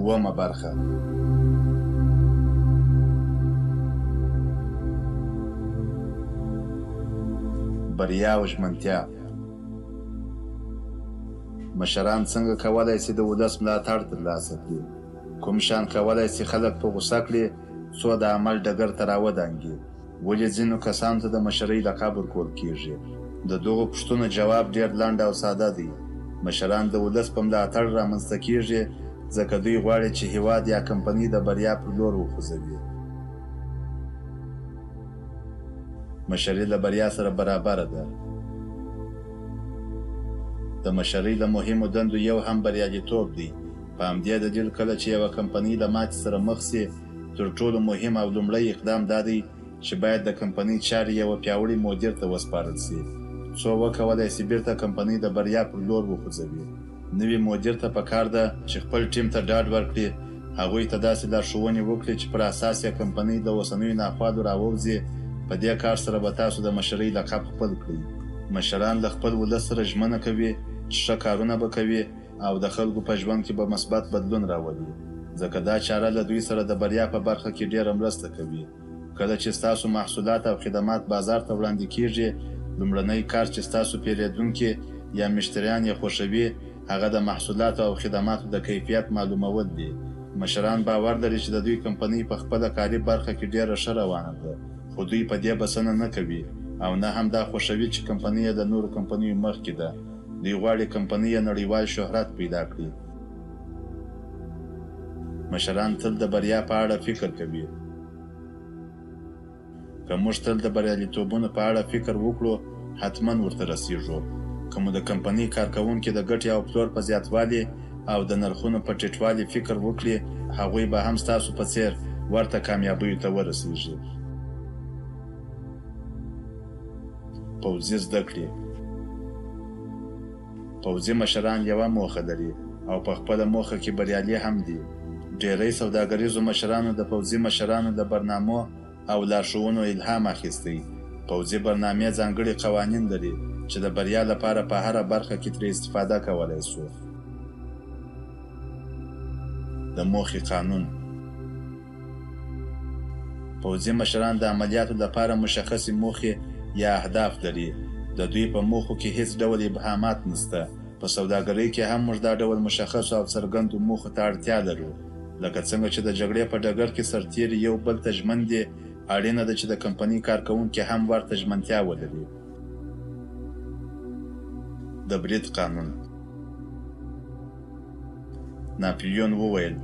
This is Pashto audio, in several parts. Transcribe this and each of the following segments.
اوومه برخه. بریا او ژمنتیا. مشران څنګه کولی شي د ولس ملاتړ ترلاسه کړي؟ کوم شیان کولی شي خلک په غوسه کړي څو د عمل ډګر ته راودانګي؟ ولې ځینو کسانو ته د مشرۍ لقب ورکول کیږي؟ د دغو پوښتنو جواب ډېر لنډ او ساده دی. مشران د ولس په ملاتړ رامنځته کیږي ځکه دوی غواړي چې هیواد یا کمپنۍ د بریا پر لور وخوځوي. مشري له بریا سره برابره ده. د مشرۍ له مهمو دندو یو هم بریالیتوب دی. په همدې دلیل کله چې یوه کمپنۍ له ماتې سره مخ سي، تر ټولو مهم او لومړی اقدام دا دی چې باید د کمپنۍ چارې یوه پیاوړي مدیر ته وسپارل سي، څو وکولی سي بیرته کمپنۍ د بریا پر لور وخوځوي. نوي مدیر ته پکار ده چې خپل ټیم ته ډاډ ورکړي، هغوی ته داسې لارښوونې وکړي چې پر اساس یې کمپنۍ د اوسنیو ناخوالو راووځي. په دې کار سره به تاسو د مشرۍ لقب خپل کړئ. مشران له خپل ولس سره ژمنه کوي چې ښه کارونه به کوي او د خلکو په ژوند کې به مثبت بدلون راولي، ځکه دا چاره له دوی سره د بریا په برخه کې ډېره مرسته کوي. کله چې ستاسو محصولات او خدمات بازار ته وړاندې کیږي، لومړنی کار چې ستاسو پیرودونکي یا مشتریان یې خوښوي هغه د محصولاتو او خدماتو د کیفیت معلومول دي. مشران باور لري چې د دوی کمپنۍ په خپله کاري برخه کې ډېره ښه روانه ده، خو دوی په دې بسنه نه کوي او نه هم دا خوښوي چې کمپنۍ یې د نورو کمپنیو مخکې ده. دوی غواړي کمپنۍ یې نړیوال شهرت پیدا کړي. مشران تل د بریا په اړه فکر کوي. که موږ تل د بریالیتوبونو په اړه فکر وکړو، حتما ورته رسیږو. که مو د کمپنۍ کارکوونکي د ګټې او پلور په زیاتوالي او د نرخونو په ټیټوالي فکر وکړي، هغوی به هم ستاسو په څیر ورته کامیابیو ته ورسیږي. پوځي زده کړې. پوځي مشران یوه موخه لري او په خپله موخه کې بریالي هم دي. ډېری سوداګریزو مشرانو د پوځي مشرانو د برنامو او لارښوونو الهام اخیستی. پوځي برنامې ځانګړي قوانین لري چې د بریا لپاره په هره برخه کې ترې استفاده کولی شو. د موخې قانون. پوځي مشران د عملیاتو لپاره مشخصې موخې یا اهداف لري. د دوی په موخو کې هیڅ ډول ابهامات نشته. په سوداګرۍ کې هم موږ دا ډول مشخصو او څرګندو موخو ته اړتیا لرو. لکه څنګه چې د جګړې په ډګر کې سرتیري یو بل ته ژمن دي، اړینه ده چې د کمپنۍ کارکوونکي هم ورته ژمنتیا ولري. د برید قانون. ناپلیون وویل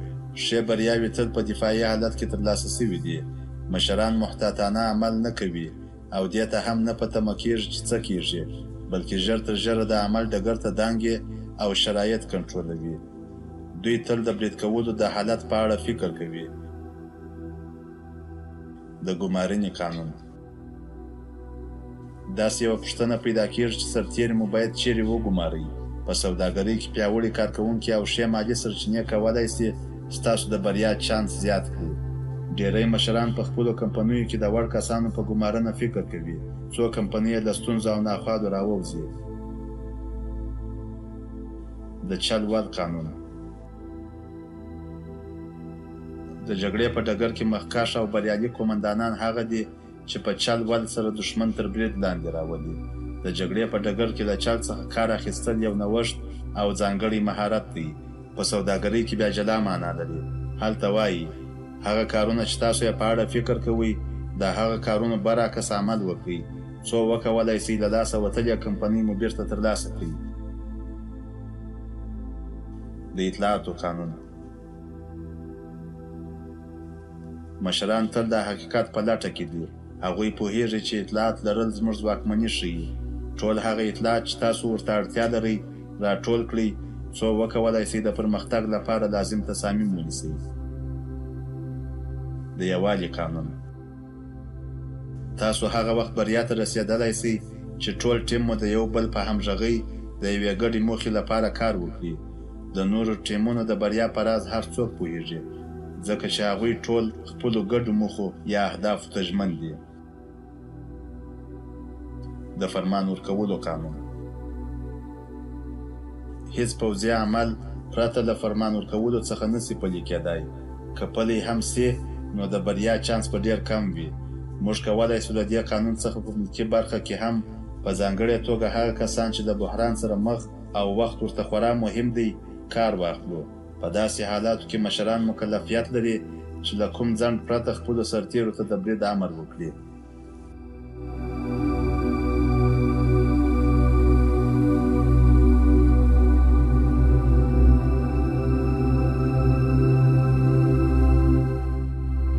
ښې بریاوې تل په دفاعي حالت کې ترلاسه سوي دي. مشران محتاطانه عمل نه کوي او دې ته هم نه په تمه کېږي چې څه کېږي، بلکې ژر تر ژره د عمل ډګر ته دانګي او شرایط کنټرولوي. دوی تل د برید کولو د حالت په اړه فکر کوي. د ګمارنې قانون. داسې یوه پوښتنه پیدا کېږي چې سرتیري مو باید چیرې وګمارئ. په سوداګرۍ کې پیاوړي کارکوونکي او ښې مالي سرچینې کولی شي ستاسو د بریا چانس زیات کړي. ډېری مشران په خپلو کمپنیو کې د وړ کسانو په ګمارنه فکر کوي، څو کمپنۍ یې له ستونزو او ناخوالو راووځي. د چل ول قانون. د جګړې په ډګر کې مخکښ او بریالي قومندانان هغه دي چې په چل ول سره دښمن تر برید لاندې راولي. د جګړې په ډګر کې له چل څخه کار اخیستل یو نوښت او ځانګړی مهارت دی. په سوداګرۍ کې بیا جلا معنا لري. هلته وایي هغه کارونه چې تاسو یې په اړه فکر کوئ، د هغه کارونو برعکس عمل وکړئ، څو وکولی شئ له لاسه وتلې کمپنۍ مو بیرته ترلاسه کړئ. د اطلاعاتو قانون. مشران تل د حقیقت په لټه کې دي. هغوی پوهیږي چې اطلاعات لرل زموږ ځواکمني ښیي. ټول هغه اطلاعات چې تاسو ورته اړتیا لرئ راټول کړئ، څو وکولی شئ د پرمختګ لپاره لازم تصامیم ونیسئ. د یووالي قانون. تاسو هغه وخت بریا ته رسېدلی شئ چې ټول ټیم مو د یو بل په همغږۍ د یوې ګډې موخې لپاره کار وکړي. د نورو ټیمونو د بریا په راز هر څوک پوهیږي، ځکه چې هغوی ټول خپلو ګډو موخو یا اهدافو ته ژمن دي. د فرمان ورکولو قانون. هیڅ پوځي عمل پرته له فرمان ورکولو څخه نسي پلي کېدای. که پلی هم سي نو د بریا چانس په ډیر کم وي. موږ کولی سو له دې قانون څخه په ملکي برخه کې هم په ځانګړې توګه هغه کسان چې د بحران سره مخ او وخت ورته خورا مهم دی کار واخلو. په داسې حالاتو کې مشران مکلفیت لري چې له کوم ځنډ پرته خپلو سرتیرو ته د برید امر وکړي.